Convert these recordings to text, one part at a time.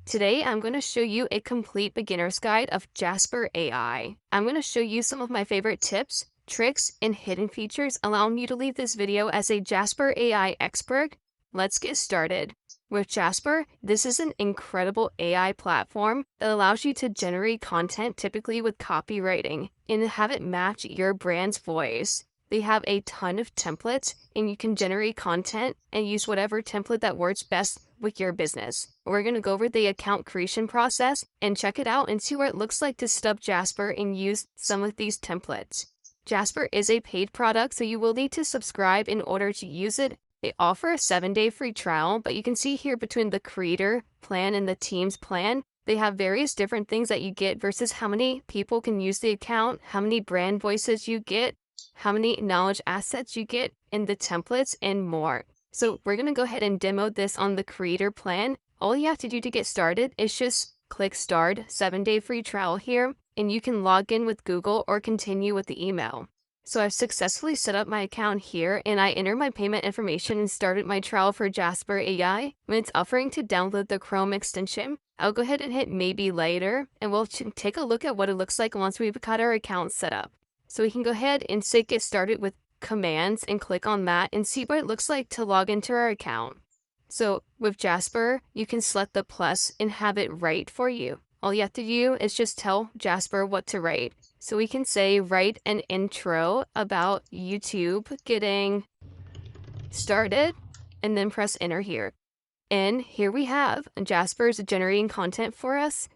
Today, I'm going to show you a complete beginner's guide of Jasper AI. I'm going to show you some of my favorite tips, tricks, and hidden features allowing you to leave this video as a Jasper AI expert. Let's get started. With Jasper, this is an incredible AI platform that allows you to generate content typically with copywriting and have it match your brand's voice. They have a ton of templates and you can generate content and use whatever template that works best with your business. We're going to go over the account creation process and check it out and see what it looks like to stub Jasper and use some of these templates. Jasper is a paid product, so you will need to subscribe in order to use it. They offer a 7-day free trial, but you can see here between the creator plan and the teams plan, they have various different things that you get versus how many people can use the account, how many brand voices you get, how many knowledge assets you get in the templates, and more. So we're going to go ahead and demo this on the creator plan. All you have to do to get started is just click start 7-day free trial here, and you can log in with Google or continue with the email. So I've successfully set up my account here and I entered my payment information and started my trial for Jasper AI. When it's offering to download the Chrome extension, I'll go ahead and hit maybe later and we'll take a look at what it looks like once we've got our account set up. So we can go ahead and say get started with commands and click on that and see what it looks like to log into our account. So with Jasper, you can select the plus and have it write for you. All you have to do is just tell Jasper what to write. So we can say write an intro about YouTube getting started and then press enter here. And here we have Jasper's generating content for us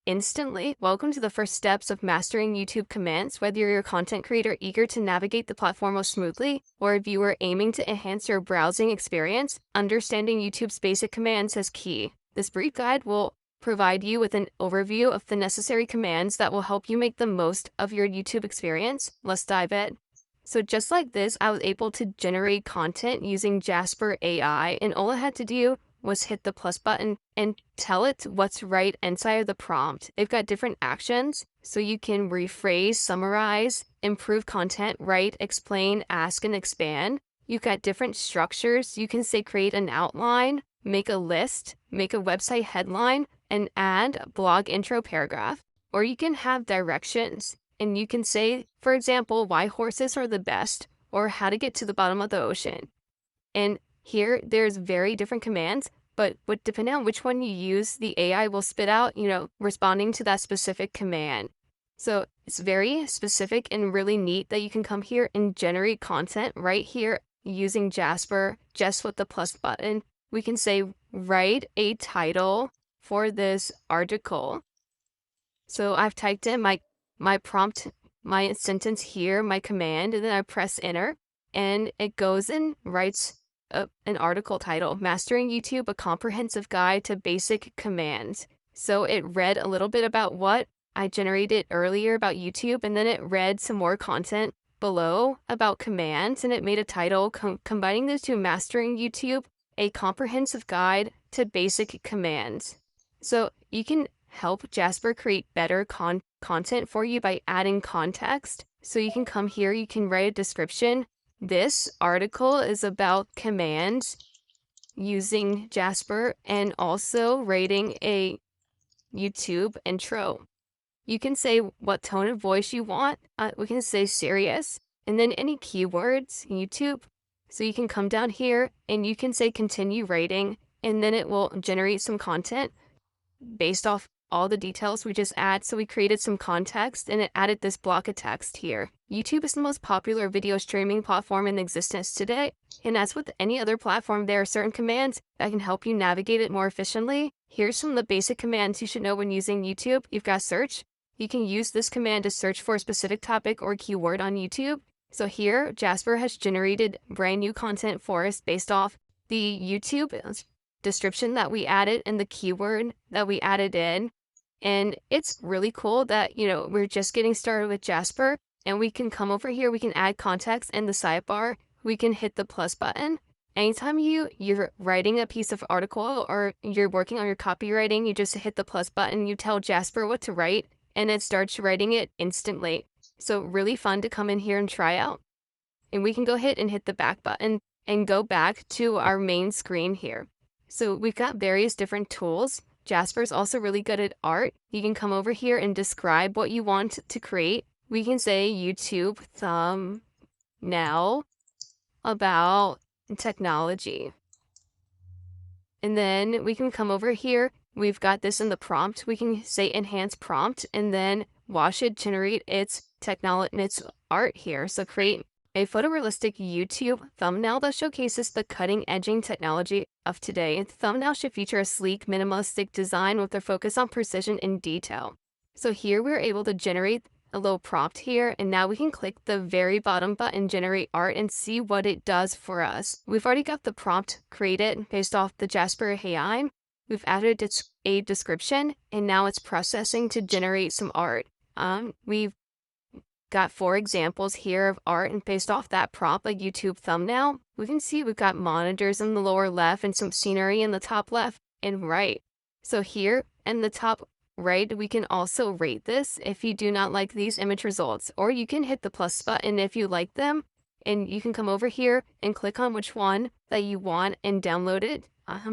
instantly. Welcome to the first steps of mastering YouTube commands. Whether you're a content creator eager to navigate the platform most smoothly, or a viewer aiming to enhance your browsing experience, understanding YouTube's basic commands is key. This brief guide will provide you with an overview of the necessary commands that will help you make the most of your YouTube experience. Let's dive in. So just like this, I was able to generate content using Jasper AI, and all I had to do was hit the plus button and tell it what's right inside of the prompt. They've got different actions, so you can rephrase, summarize, improve content, write, explain, ask, and expand. You've got different structures. You can say create an outline, make a list, make a website headline, and add a blog intro paragraph. Or you can have directions, and you can say, for example, why horses are the best, or how to get to the bottom of the ocean. And here, there's very different commands, but depending on which one you use, the AI will spit out, responding to that specific command. So it's very specific and really neat that you can come here and generate content right here using Jasper just with the plus button. We can say, write a title for this article. So I've typed in my prompt, my sentence here, my command, and then I press enter, and it goes and writes an article title, Mastering YouTube, a Comprehensive Guide to Basic Commands. So it read a little bit about what I generated earlier about YouTube, and then it read some more content below about commands, and it made a title combining those two, Mastering YouTube, a Comprehensive Guide to Basic Commands. So you can help Jasper create better content for you by adding context. So you can come here, you can write a description. This article is about commands using Jasper and also writing a YouTube intro. You can say what tone of voice you want. We can say serious, and then any keywords, YouTube. So you can come down here and you can say continue writing, and then it will generate some content based off all the details we just add. So we created some context and it added this block of text here. YouTube is the most popular video streaming platform in existence today. And as with any other platform, there are certain commands that can help you navigate it more efficiently. Here's some of the basic commands you should know when using YouTube. You've got search. You can use this command to search for a specific topic or keyword on YouTube. So here, Jasper has generated brand new content for us based off the YouTube description that we added and the keyword that we added in. And it's really cool that, we're just getting started with Jasper, and we can come over here, we can add context in the sidebar, we can hit the plus button. Anytime you're writing a piece of article or you're working on your copywriting, you just hit the plus button, you tell Jasper what to write, and it starts writing it instantly. So really fun to come in here and try out. And we can go ahead and hit the back button and go back to our main screen here. So we've got various different tools Jasper's also really good at art. You can come over here and describe what you want to create. We can say YouTube thumbnail about technology. And then we can come over here. We've got this in the prompt. We can say enhance prompt and then watch it generate its technology and its art here. So create a photorealistic YouTube thumbnail that showcases the cutting-edging technology of today. The thumbnail should feature a sleek, minimalistic design with a focus on precision and detail. So here we're able to generate a little prompt here, and now we can click the very bottom button, generate art, and see what it does for us. We've already got the prompt created based off the Jasper AI. We've added a description, and now it's processing to generate some art. We've got 4 examples here of art, and based off that prompt, a YouTube thumbnail, we can see we've got monitors in the lower left and some scenery in the top left and right. So here in the top right, we can also rate this if you do not like these image results, or you can hit the plus button if you like them, and you can come over here and click on which one that you want and download it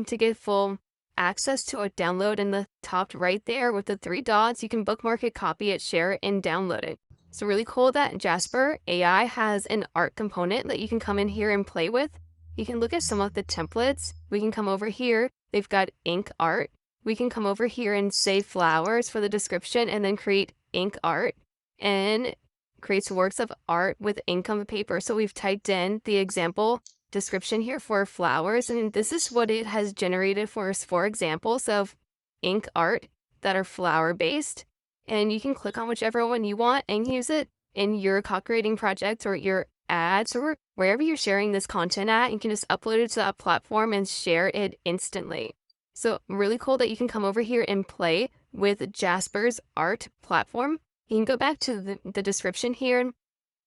to get full access to a download in the top right there with the 3 dots. You can bookmark it, copy it, share it, and download it. So really cool that Jasper AI has an art component that you can come in here and play with. You can look at some of the templates. We can come over here. They've got ink art. We can come over here and say flowers for the description and then create ink art, and creates works of art with ink on the paper. So we've typed in the example description here for flowers, and this is what it has generated for us, 4 examples of ink art that are flower based. And you can click on whichever one you want and use it in your copywriting project or your ads or wherever you're sharing this content at. You can just upload it to that platform and share it instantly. So really cool that you can come over here and play with Jasper's art platform. You can go back to the description here.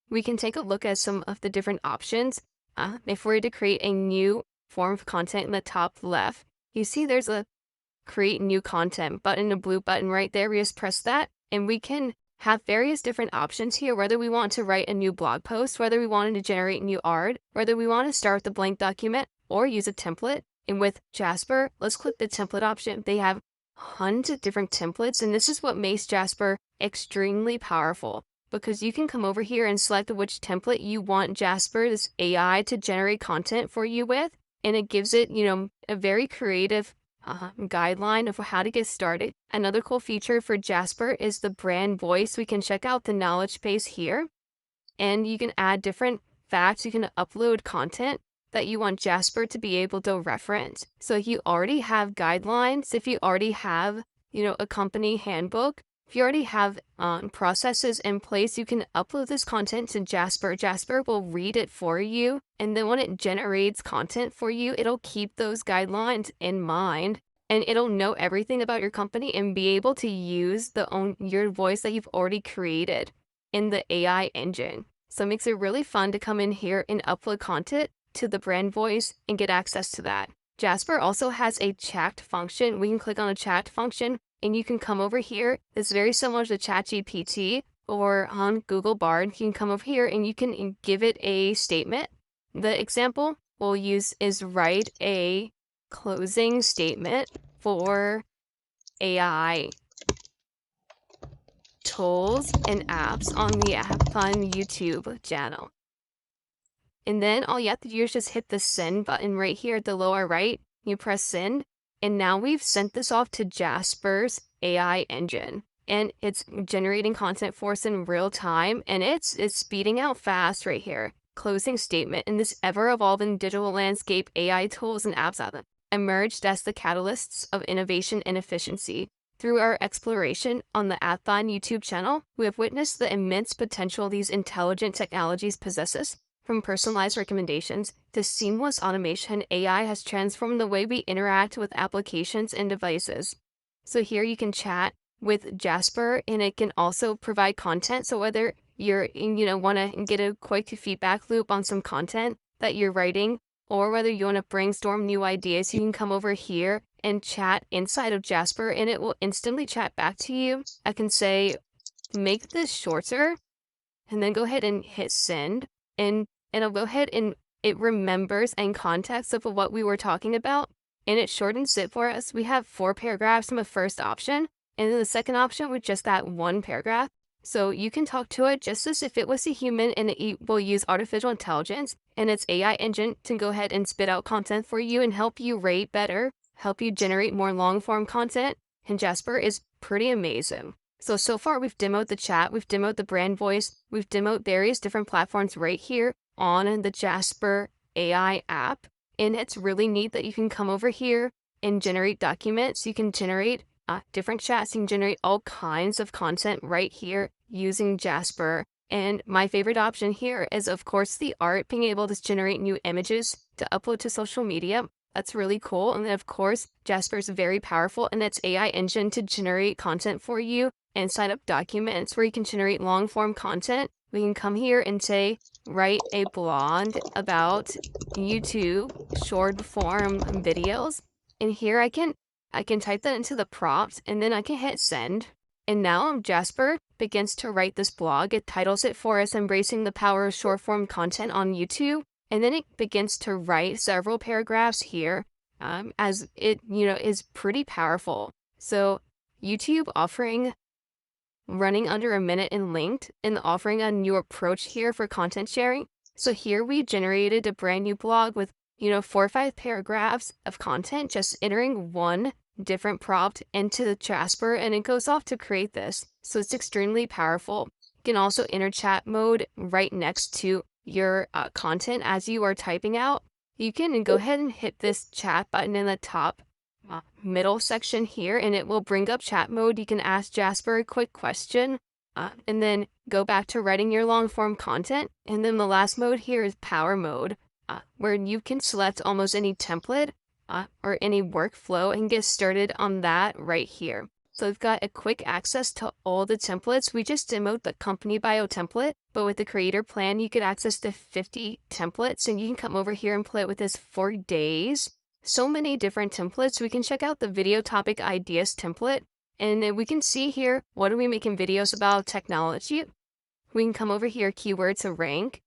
We can take a look at some of the different options. If we're to create a new form of content in the top left, you see there's a create new content button, a blue button right there. We just press that and we can have various different options here, whether we want to write a new blog post, whether we wanted to generate new art, whether we want to start with a blank document or use a template. And with Jasper, let's click the template option. They have hundreds of different templates, and this is what makes Jasper extremely powerful, because you can come over here and select which template you want Jasper's AI to generate content for you with, and it gives it, a very creative guideline of how to get started. Another cool feature for Jasper is the brand voice. We can check out the knowledge base here, and you can add different facts. You can upload content that you want Jasper to be able to reference. So if you already have guidelines, if you already have, a company handbook, if you already have processes in place, you can upload this content to Jasper. Jasper will read it for you, and then when it generates content for you, it'll keep those guidelines in mind, and it'll know everything about your company and be able to use your voice that you've already created in the AI engine. So it makes it really fun to come in here and upload content to the brand voice and get access to that. Jasper also has a chat function. We can click on a chat function and you can come over here. It's very similar to ChatGPT or on Google Bard. You can come over here and you can give it a statement. The example we'll use is write a closing statement for AI tools and apps on the App on YouTube channel. And then all you have to do is just hit the send button right here at the lower right. You press send, and now we've sent this off to Jasper's AI engine. And it's generating content for us in real time, and it's speeding out fast right here. Closing statement. In this ever-evolving digital landscape, AI tools and apps have emerged as the catalysts of innovation and efficiency. Through our exploration on the Athon YouTube channel, we have witnessed the immense potential these intelligent technologies possesses. From personalized recommendations to seamless automation, AI has transformed the way we interact with applications and devices. So here you can chat with Jasper, and it can also provide content. So whether you're, want to get a quick feedback loop on some content that you're writing, or whether you want to brainstorm new ideas, you can come over here and chat inside of Jasper, and it will instantly chat back to you. I can say, make this shorter, and then go ahead and hit send, and it'll go ahead and it remembers in context of what we were talking about, and it shortens it for us. We have 4 paragraphs in the first option, and then the second option with just that 1 paragraph. So you can talk to it just as if it was a human, and it will use artificial intelligence and its AI engine to go ahead and spit out content for you and help you rate better, help you generate more long-form content, and Jasper is pretty amazing. So far we've demoed the chat, we've demoed the brand voice, we've demoed various different platforms right here on the Jasper AI app. And it's really neat that you can come over here and generate documents. You can generate different chats. You can generate all kinds of content right here using Jasper. And my favorite option here is, of course, the art, being able to generate new images to upload to social media. That's really cool. And then, of course, Jasper is very powerful in its AI engine to generate content for you and sign up documents where you can generate long-form content. We can come here and say, write a blog about YouTube short-form videos. And here I can type that into the prompt, and then I can hit send. And now Jasper begins to write this blog. It titles it for us, Embracing the Power of Short-Form Content on YouTube. And then it begins to write several paragraphs here, as it, is pretty powerful. So YouTube offering running under a minute and linked, and offering a new approach here for content sharing. So here we generated a brand new blog with, 4 or 5 paragraphs of content, just entering one different prompt into the Jasper, and it goes off to create this. So it's extremely powerful. You can also enter chat mode right next to your content as you are typing out. You can go ahead and hit this chat button in the top middle section here, and it will bring up chat mode. You can ask Jasper a quick question, and then go back to writing your long form content. And then the last mode here is power mode, where you can select almost any template or any workflow and get started on that right here. So we've got a quick access to all the templates. We just demoed the company bio template, but with the creator plan, you get access to 50 templates, and you can come over here and play with this for days. So many different templates. We can check out the video topic ideas template, and then we can see here, what are we making videos about? Technology. We can come over here, keyword to rank,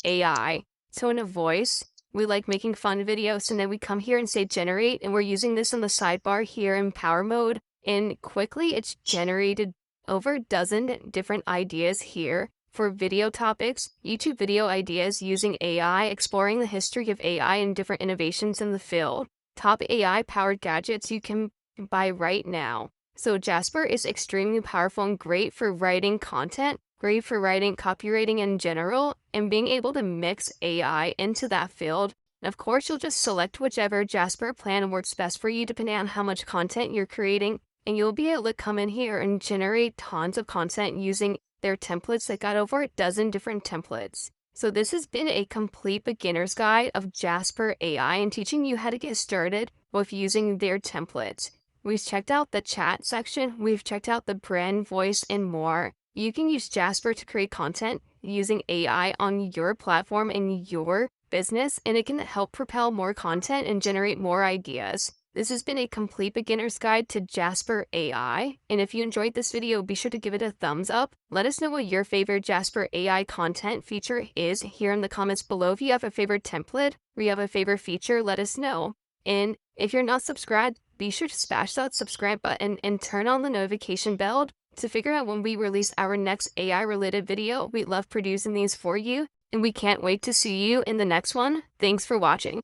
AI, tone of voice. We like making fun videos, and then we come here and say generate, and we're using this in the sidebar here in power mode, and quickly it's generated over a dozen different ideas here for video topics, YouTube video ideas using AI, exploring the history of AI and different innovations in the field. Top AI-powered gadgets you can buy right now. So Jasper is extremely powerful and great for writing content, great for writing copywriting in general, and being able to mix AI into that field. And of course, you'll just select whichever Jasper plan works best for you depending on how much content you're creating, and you'll be able to come in here and generate tons of content using their templates. That got over a dozen different templates. So this has been a complete beginner's guide of Jasper AI and teaching you how to get started with using their templates. We've checked out the chat section, we've checked out the brand voice, and more. You can use Jasper to create content using AI on your platform and your business, and it can help propel more content and generate more ideas. This has been a complete beginner's guide to Jasper AI, and if you enjoyed this video, be sure to give it a thumbs up. Let us know what your favorite Jasper AI content feature is here in the comments below. If you have a favorite template or you have a favorite feature, let us know. And if you're not subscribed, be sure to smash that subscribe button and turn on the notification bell to figure out when we release our next AI-related video. We love producing these for you, and we can't wait to see you in the next one. Thanks for watching.